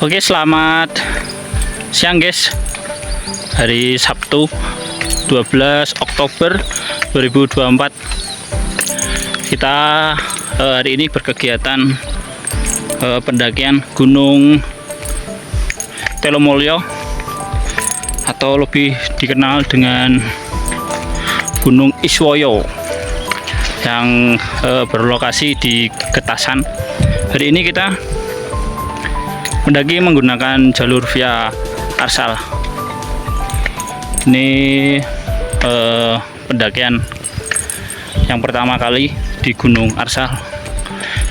Oke, selamat siang guys. Hari Sabtu 12 Oktober 2024. Kita hari ini berkegiatan pendakian Gunung Telomulyo atau lebih dikenal dengan Gunung Iswoyo yang berlokasi di Getasan. Hari ini kita mendaki menggunakan jalur via Arsal. Ini pendakian yang pertama kali di Gunung Arsal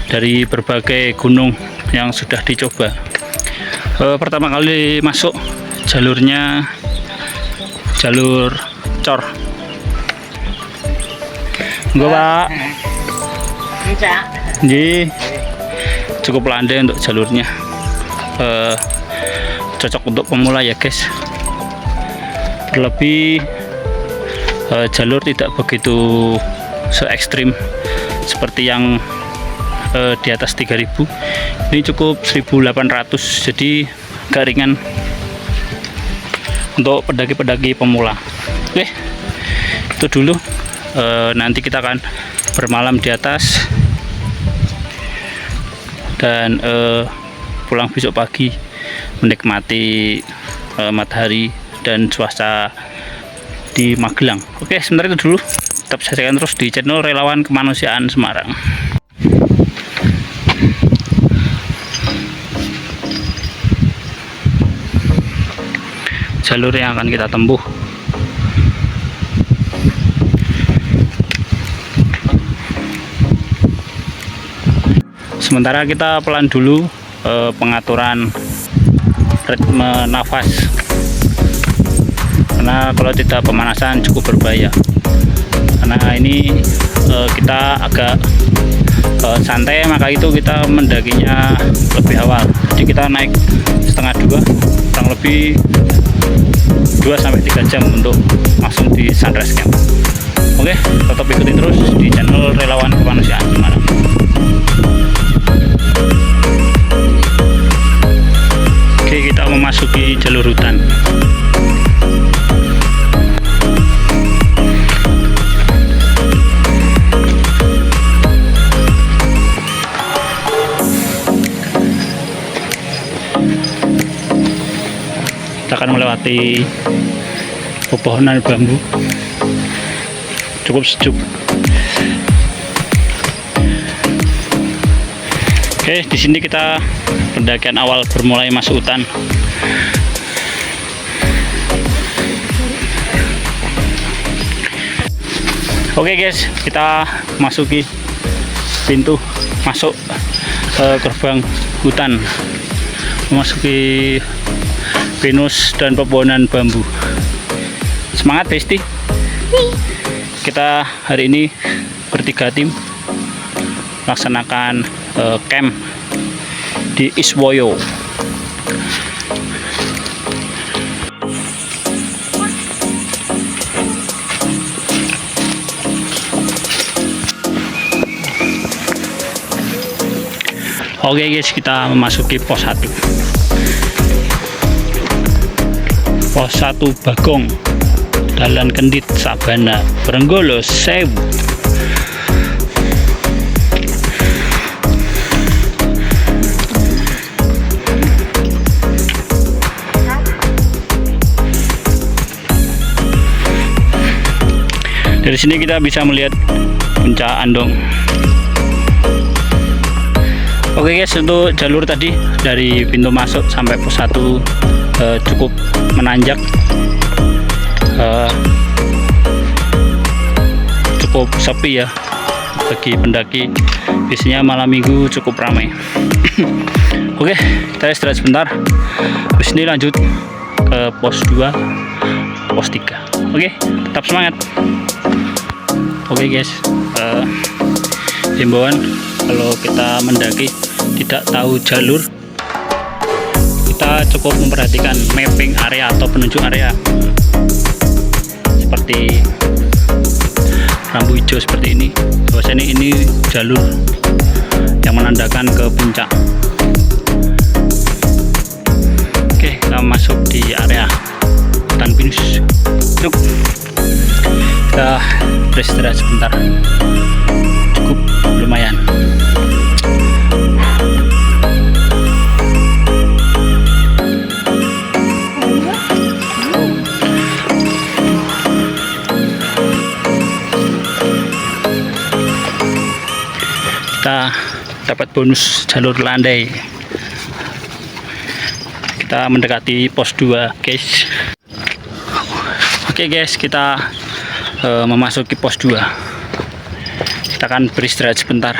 dari berbagai gunung yang sudah dicoba. Pertama kali masuk jalurnya jalur cor. Enggak Pak. Jadi cukup landai untuk jalurnya. Cocok untuk pemula ya guys. Terlebih jalur tidak begitu se ekstrim seperti yang di atas 3000. Ini cukup 1800, jadi agak ringan untuk pendaki-pendaki pemula. Oke, itu dulu. Nanti kita akan bermalam di atas dan pulang besok pagi menikmati matahari dan cuaca di Magelang. Oke, sebentar itu dulu. Tetap saksikan terus di channel Relawan Kemanusiaan Semarang. Jalur yang akan kita tempuh. Sementara kita pelan dulu pengaturan ritme nafas, karena kalau tidak pemanasan cukup berbahaya. Karena ini kita agak santai, maka itu kita mendakinya lebih awal. Jadi kita naik setengah 2, kurang lebih 2-3 jam untuk langsung di sunrise camp. Oke, tetap ikuti terus di channel Relawan Kemanusiaan Semarang. Oke, kita memasuki jalur hutan. Kita akan melewati pepohonan bambu, cukup sejuk. Oke, di sini kita pendakian awal bermulai masuk hutan. Oke guys, kita masuki pintu masuk gerbang hutan, memasuki pinus dan pepohonan bambu. Semangat Besti. Kita hari ini bertiga tim melaksanakan camp di Iswoyo. Oke guys, kita memasuki pos 1. Pos 1 Bagong, Dalan Kendit Sabana, Brenggolo Sewu. Dari sini kita bisa melihat puncak Andong. Oke guys, untuk jalur tadi dari pintu masuk sampai pos 1 cukup menanjak, cukup sepi ya bagi pendaki. Biasanya malam minggu cukup ramai. Oke, kita istirahat sebentar. Habis ini lanjut ke pos 2, pos 3. Oke, tetap semangat. Oke guys, himbauan kalau kita mendaki tidak tahu jalur, kita cukup memperhatikan mapping area atau penunjuk area seperti rambu hijau seperti ini. Bahwasanya ini jalur yang menandakan ke puncak. di area hutan pinus. Yuk, kita beristirahat sebentar. Cukup lumayan. Kita dapat bonus jalur landai. Kita mendekati pos 2 guys. Oke guys, kita memasuki pos 2. Kita akan beristirahat sebentar.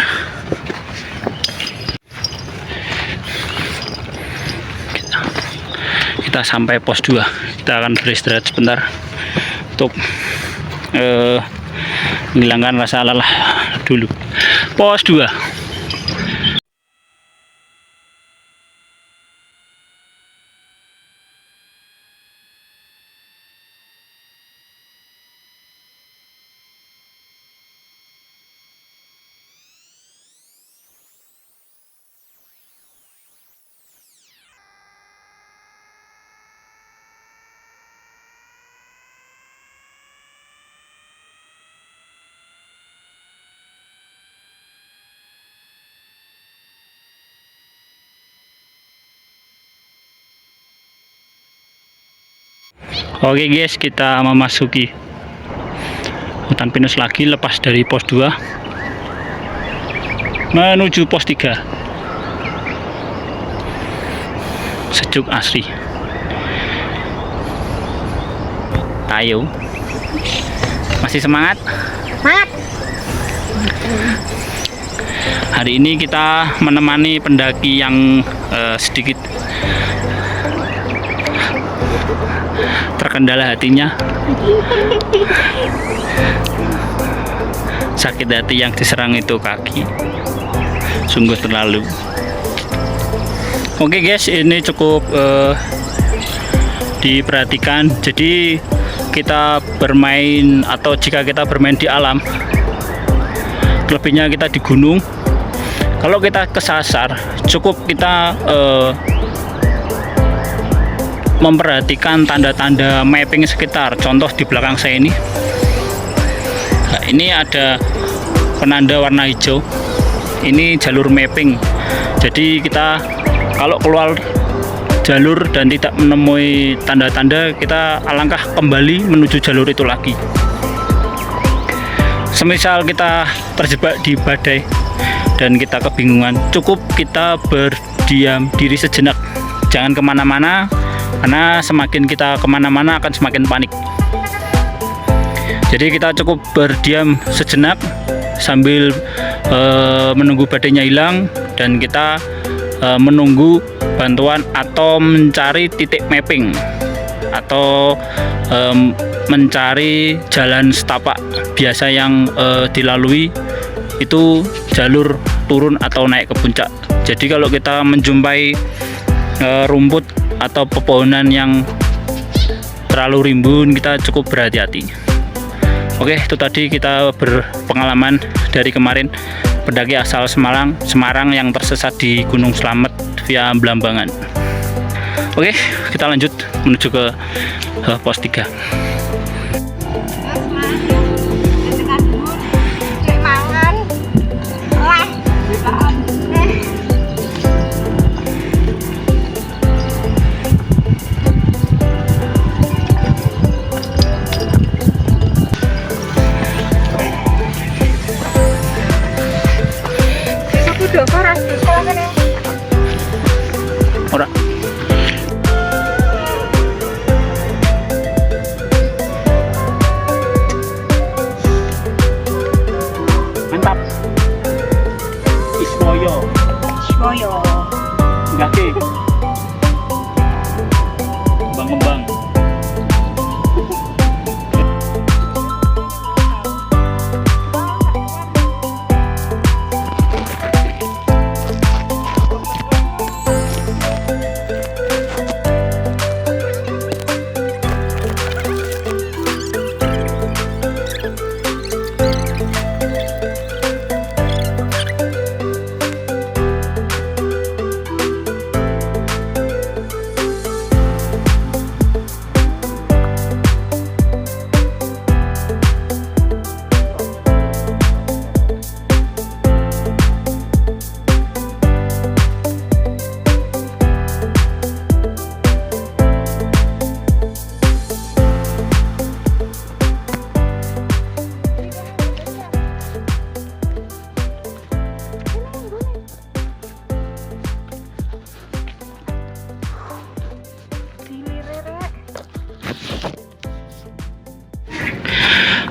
Kita sampai pos 2. Kita akan beristirahat sebentar untuk menghilangkan rasa lelah dulu. Pos 2. Oke guys, kita memasuki hutan pinus lagi lepas dari pos 2 menuju pos 3. Sejuk asli. Ayo, masih semangat? Semangat. Hari ini kita menemani pendaki yang sedikit terkendala hatinya. Sakit hati yang diserang itu kaki. Sungguh terlalu. Oke guys, ini cukup diperhatikan. Jadi kita bermain, atau jika kita bermain di alam, lebihnya kita di gunung. Kalau kita kesasar, cukup kita memperhatikan tanda-tanda mapping sekitar. Contoh di belakang saya ini. Nah, ini ada penanda warna hijau. Ini jalur mapping. Jadi kita kalau keluar jalur dan tidak menemui tanda-tanda, kita alangkah kembali menuju jalur itu lagi. Semisal kita terjebak di badai dan kita kebingungan, cukup kita berdiam diri sejenak. Jangan kemana-mana, karena semakin kita kemana-mana akan semakin panik. Jadi kita cukup berdiam sejenak sambil menunggu badainya hilang, dan kita menunggu bantuan atau mencari titik mapping, atau mencari jalan setapak biasa yang dilalui itu jalur turun atau naik ke puncak. Jadi kalau kita menjumpai rumput atau pepohonan yang terlalu rimbun, kita cukup berhati-hati. Oke, itu tadi kita berpengalaman dari kemarin pendaki asal Semarang yang tersesat di Gunung Slamet via Blambangan. Oke, kita lanjut menuju ke pos 3. Ora. Mantap. Ismoyo. Ismoyo. Gake. Ngembang-ngembang.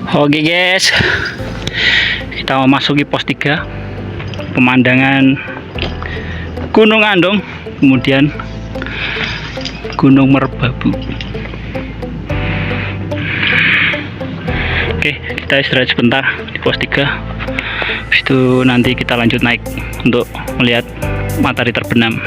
Oke guys, kita memasuki pos 3, pemandangan Gunung Andong, kemudian Gunung Merbabu. Oke, kita istirahat sebentar di pos 3. Habis itu nanti kita lanjut naik untuk melihat matahari terbenam.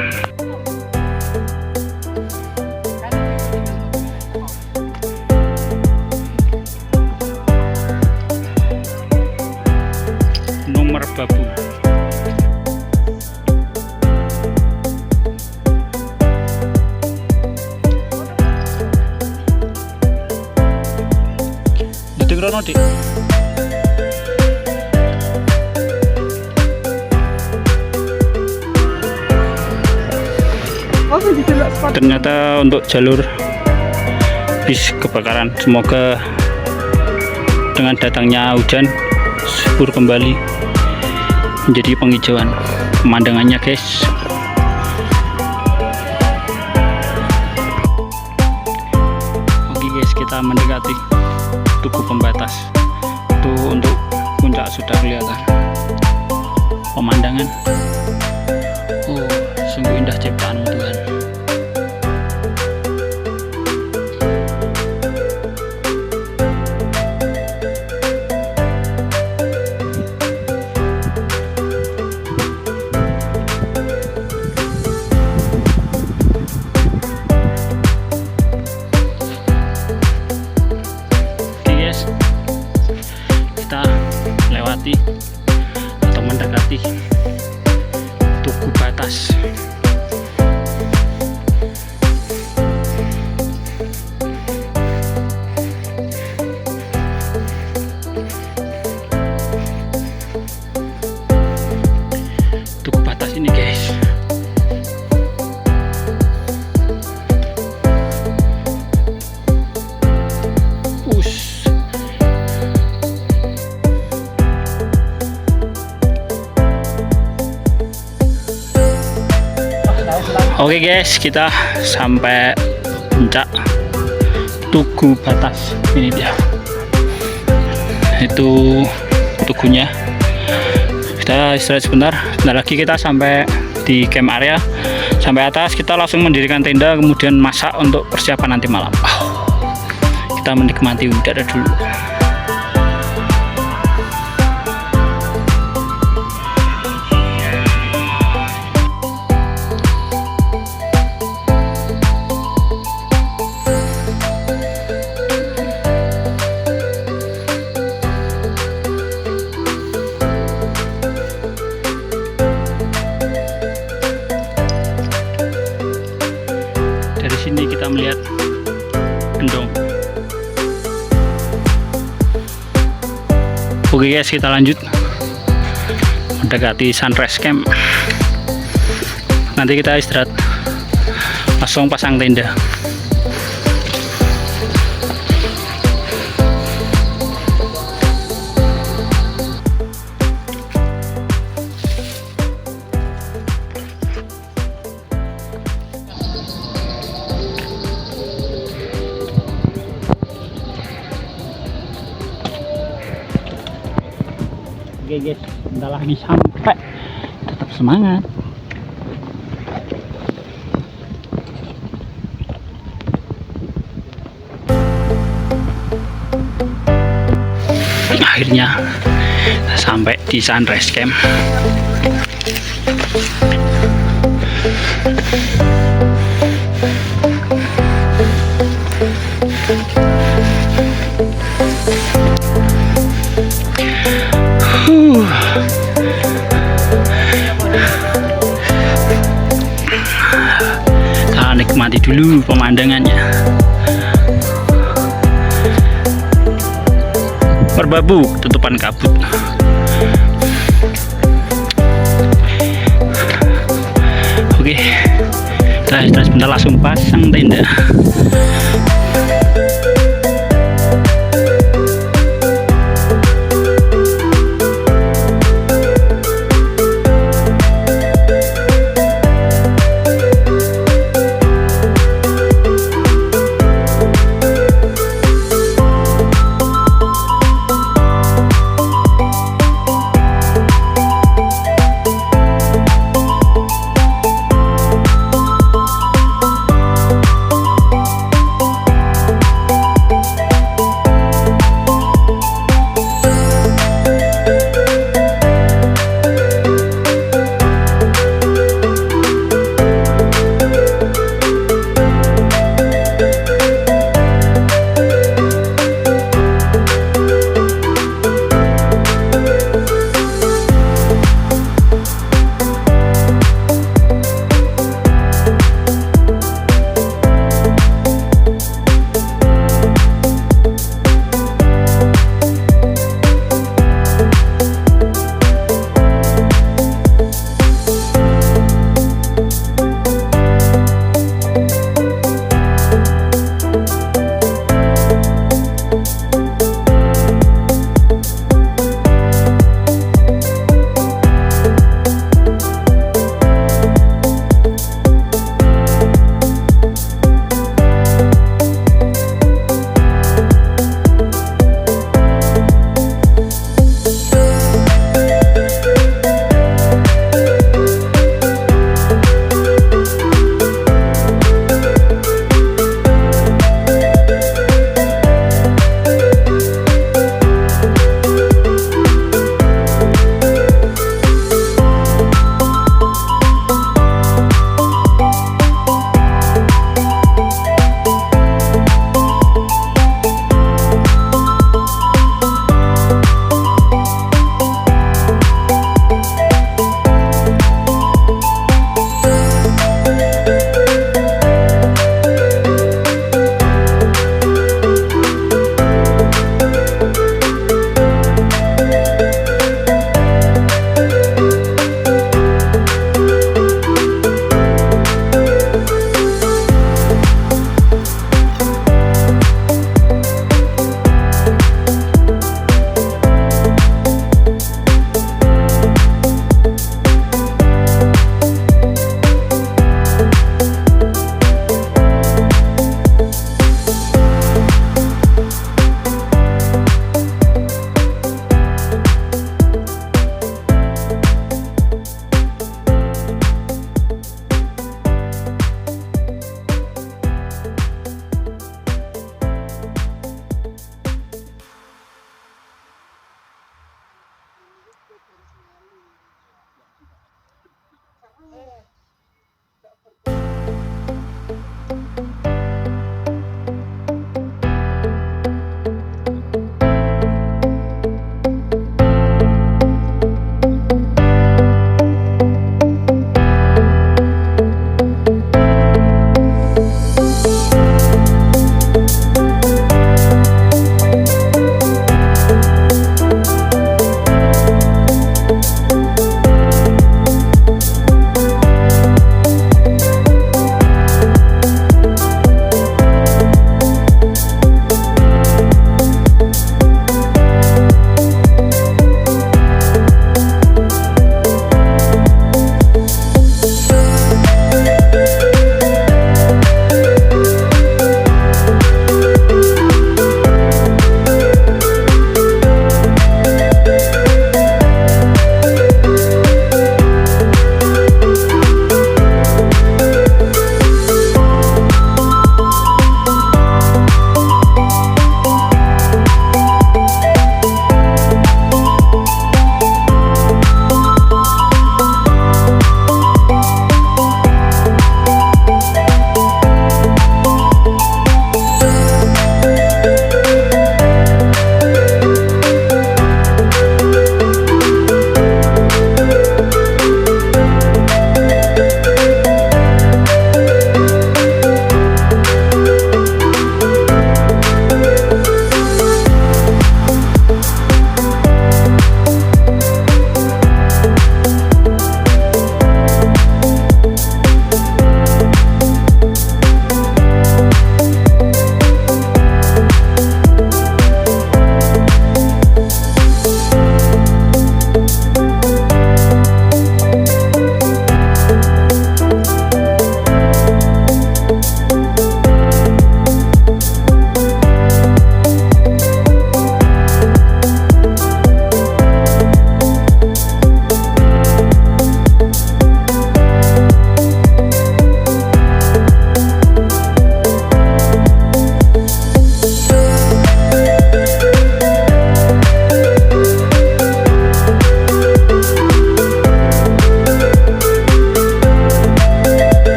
Gunung Merbabu. Rono dik. Ternyata untuk jalur bis kebakaran. Semoga dengan datangnya hujan subur kembali menjadi penghijauan pemandangannya guys. Oke guys, kita mendekati Tugu Pembatas. Itu untuk puncak sudah kelihatan pemandangan. Oh, sungguh indah ciptaan Tuhan. Kita lewati atau mendekati Tugu Batas. Tugu Batas ini guys, oke guys, kita sampai puncak Tugu Batas. Ini dia, itu tugunya. Kita istirahat sebentar. Bentar lagi kita sampai di camp area. Sampai atas kita langsung mendirikan tenda, kemudian masak untuk persiapan nanti malam. Kita menikmati udara dulu. Dari sini kita melihat Endong. Oke guys, kita lanjut mendekati Sunrise Camp. Nanti kita istirahat, langsung pasang tenda. Oke guys, bentar lagi sampai. Tetap semangat. Akhirnya sampai di Sunrise Camp. Kita nikmati dulu pemandangannya. Merbabu, tutupan kabut. Oke, kita sebentar langsung pasang tenda.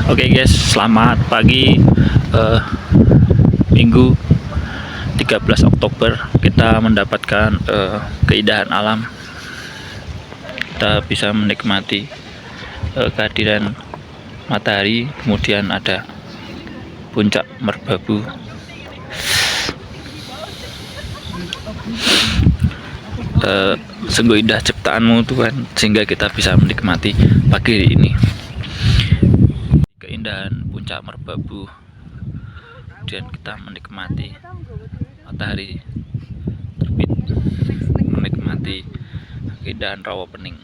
Oke guys, selamat pagi. Minggu 13 Oktober kita mendapatkan keindahan alam. Kita bisa menikmati kehadiran matahari, kemudian ada puncak merbabu. Sungguh indah ciptaanmu Tuhan, sehingga kita bisa menikmati pagi hari ini. Keindahan puncak merbabu, kemudian kita menikmati matahari terbit, menikmati keindahan rawa pening.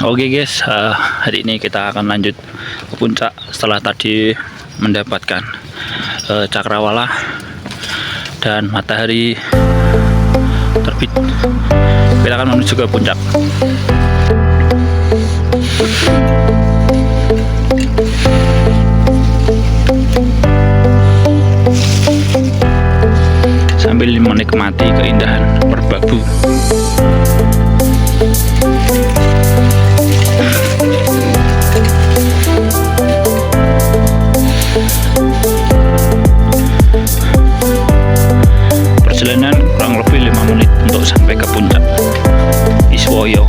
Oke guys, hari ini kita akan lanjut ke puncak setelah tadi mendapatkan cakrawala dan matahari terbit. Kita akan menuju ke puncak. Sambil menikmati keindahan merbabu. Perjalanan kurang lebih 5 menit untuk sampai ke puncak Iswoyo.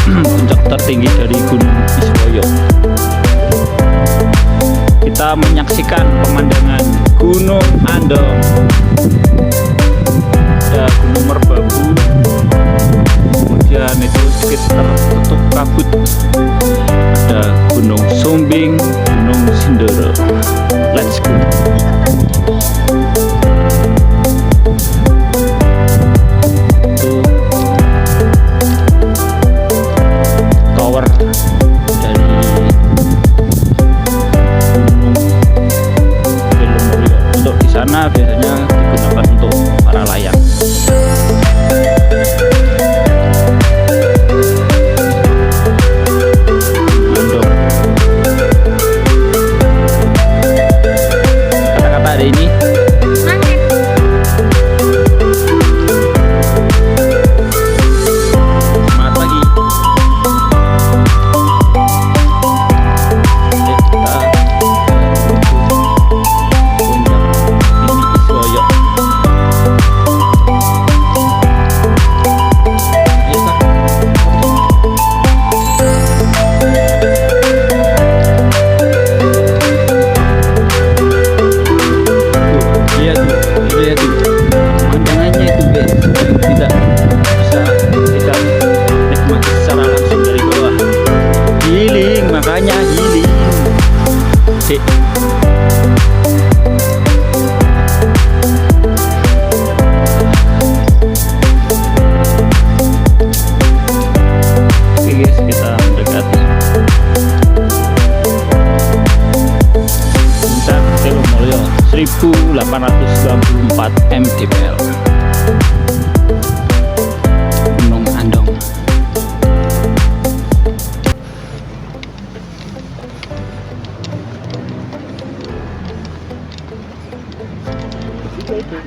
Puncak tertinggi dari Gunung Iswoyo. Kita menyaksikan pemandangan Gunung Andong, ada Gunung Merbabu, kemudian itu sedikit tertutup kabut, ada Gunung Sumbing, Gunung Sindoro. Let's go. Karena biasanya digunakan untuk para layang. Andong. Kata-kata hari ini semangat pagi. Makanya healing. Oke guys, kita mendekati puncak Telomulyo 1894 mdpl. Gunung Andong.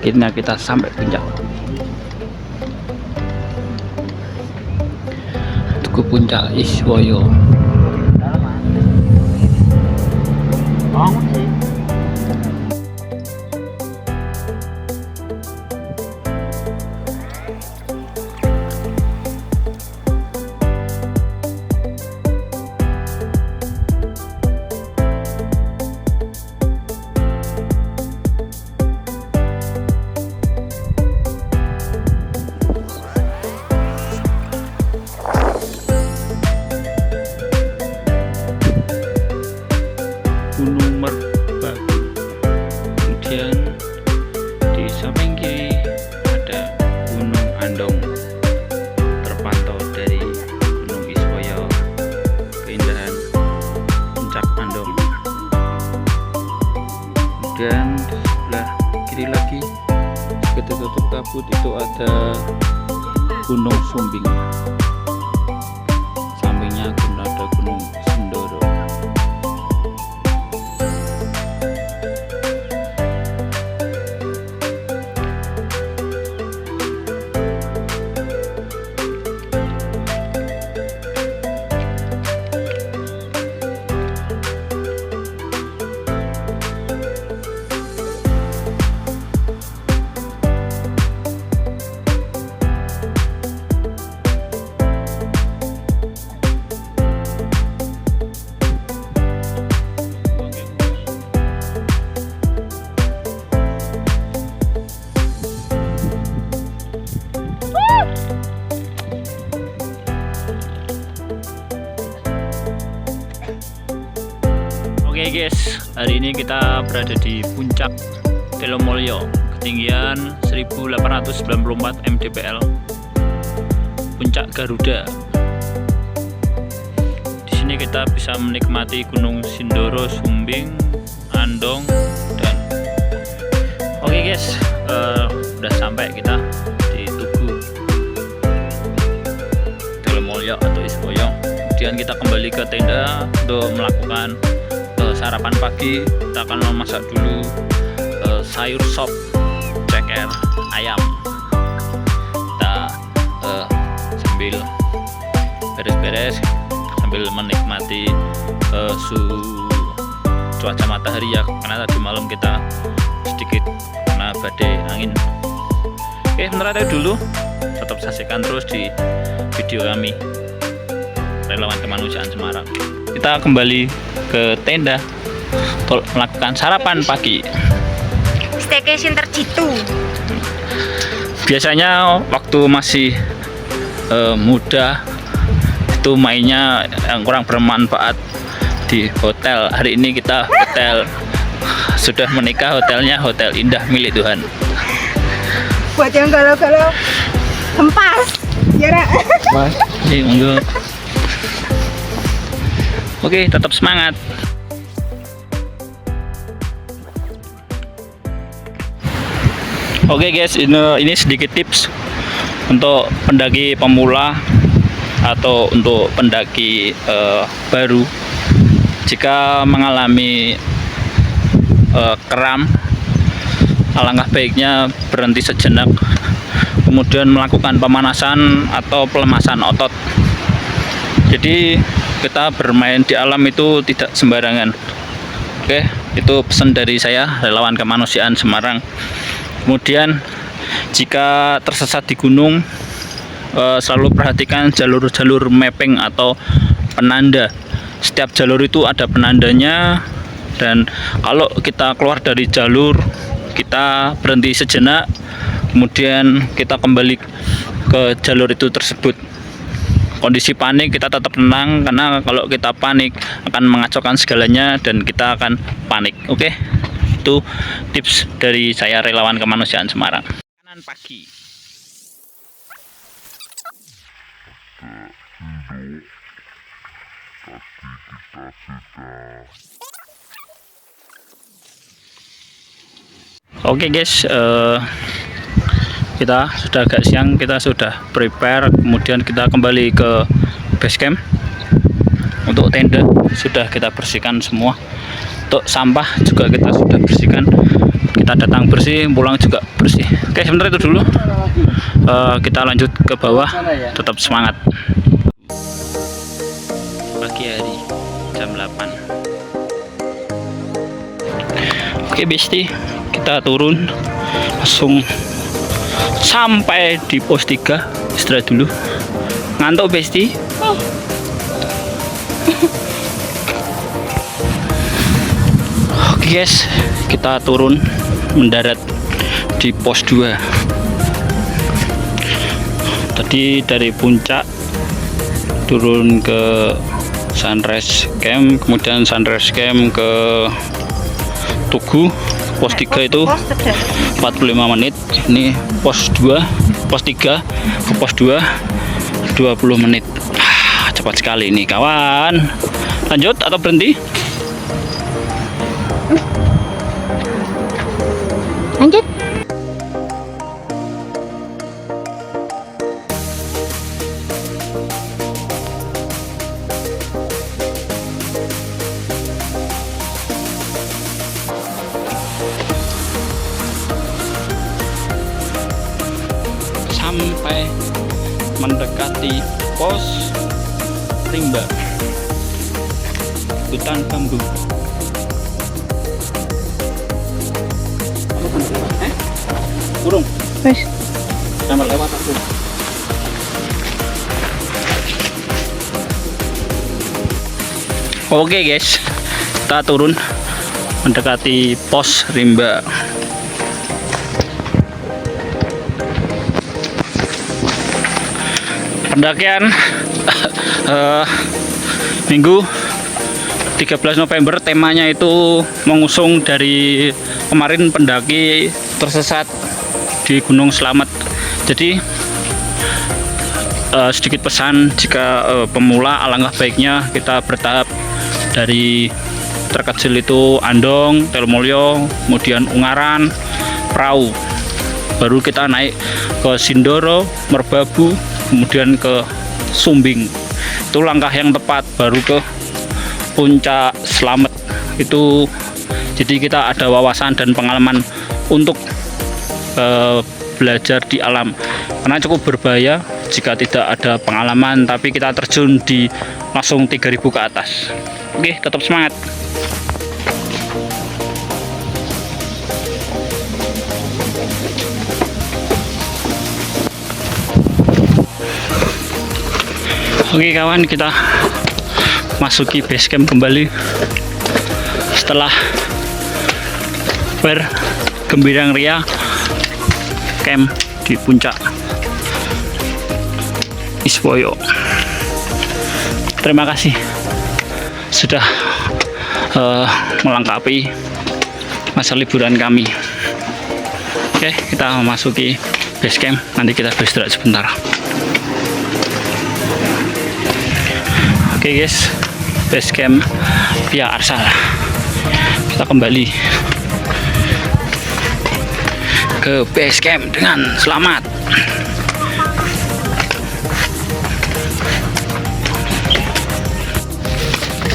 Akhirnya kita sampai puncak. Tugu puncak Iswoyo. tersebut itu ada Gunung Sumbing, sampingnya ada Gunung Sindoro. Oke guys, hari ini kita berada di puncak Telomolyo, ketinggian 1894 mdpl, puncak Garuda. Di sini kita bisa menikmati Gunung Sindoro, Sumbing, Andong, dan oke guys, udah sampai kita di Tugu Telomolyo atau Isboyo. Kemudian kita kembali ke tenda untuk melakukan sarapan pagi. Kita akan memasak dulu sayur sop ceker ayam. Kita sambil beres-beres sambil menikmati cuaca matahari ya, karena tadi malam kita sedikit kena badai angin. Oke, sementara itu dulu, tetap saksikan terus di video kami Relawan Kemanusiaan Semarang. Kita kembali ke tenda untuk melakukan sarapan pagi. Staycation terjitu. Biasanya waktu masih muda itu mainnya yang kurang bermanfaat di hotel. Hari ini kita hotel sudah menikah, hotelnya hotel indah milik Tuhan. Buat yang galau-galau hempas. Ya, Ra. Mas, monggo. Oke, tetap semangat. Oke guys, ini sedikit tips untuk pendaki pemula atau untuk pendaki baru. Jika mengalami kram, alangkah baiknya berhenti sejenak, kemudian melakukan pemanasan atau pelemasan otot. Jadi kita bermain di alam itu tidak sembarangan. Oke, itu pesan dari saya, Relawan Kemanusiaan Semarang. Kemudian jika tersesat di gunung, selalu perhatikan jalur-jalur mapping atau penanda. Setiap jalur itu ada penandanya, dan kalau kita keluar dari jalur, kita berhenti sejenak, kemudian kita kembali ke jalur itu tersebut. Kondisi panik kita tetap tenang, karena kalau kita panik akan mengacaukan segalanya dan kita akan panik. Oke, itu tips dari saya, Relawan Kemanusiaan Semarang. Makanan pagi. Oke guys, kita sudah agak siang, kita sudah prepare, kemudian kita kembali ke base camp. Untuk tenda sudah kita bersihkan semua, untuk sampah juga kita sudah bersihkan, kita datang bersih, pulang juga bersih. Oke, sebentar itu dulu, kita lanjut ke bawah, tetap semangat. Pagi hari jam 8. Oke Besti, kita turun langsung sampai di pos 3. Istirahat dulu. Ngantuk Besti? Oke guys, kita turun mendarat di pos 2. Tadi dari puncak turun ke Sunrise Camp, kemudian Sunrise Camp ke Tugu. Pos 3 itu 45 menit. Ini pos 2, pos 3 ke pos 2 20 menit. Cepat sekali ini kawan. Lanjut atau berhenti? Lanjut. mendekati pos Rimba hutan bambu. Burung Wes. sama lewat aku. Oke guys, kita turun mendekati pos Rimba. Pendakian Minggu 13 November, temanya itu mengusung dari kemarin pendaki tersesat di Gunung Slamet. Jadi sedikit pesan, jika pemula alangkah baiknya kita bertahap dari terkecil itu Andong, Telomulyo, kemudian Ungaran, Perahu, baru kita naik ke Sindoro, Merbabu, kemudian ke Sumbing. Itu langkah yang tepat, baru ke puncak Slamet itu. Jadi kita ada wawasan dan pengalaman untuk belajar di alam, karena cukup berbahaya jika tidak ada pengalaman, tapi kita terjun di langsung 3000 ke atas. Oke, tetap semangat. Oke kawan, kita masuki base camp kembali setelah bergembirang ria camp di puncak Iswoyo. Terima kasih sudah melengkapi masa liburan kami. Oke, kita memasuki base camp, nanti kita beristirahat sebentar. Oke guys, base camp via Arsal. Kita kembali ke base camp dengan selamat.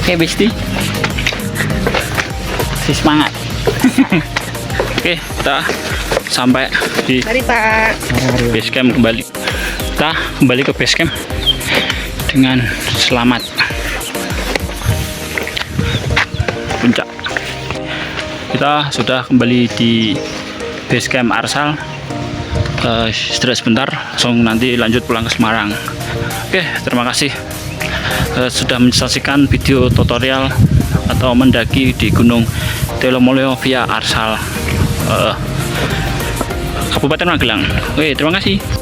Oke Besti, si semangat. Oke, kita sampai di Mari Pak. base camp kembali. Kita kembali ke base camp dengan selamat. Puncak. Kita sudah kembali di base camp Arsal. Istirahat sebentar, langsung nanti lanjut pulang ke Semarang. Oke, terima kasih sudah menyaksikan video tutorial atau mendaki di Gunung Telomulyo via Arsal, Kabupaten Magelang. Oke, terima kasih.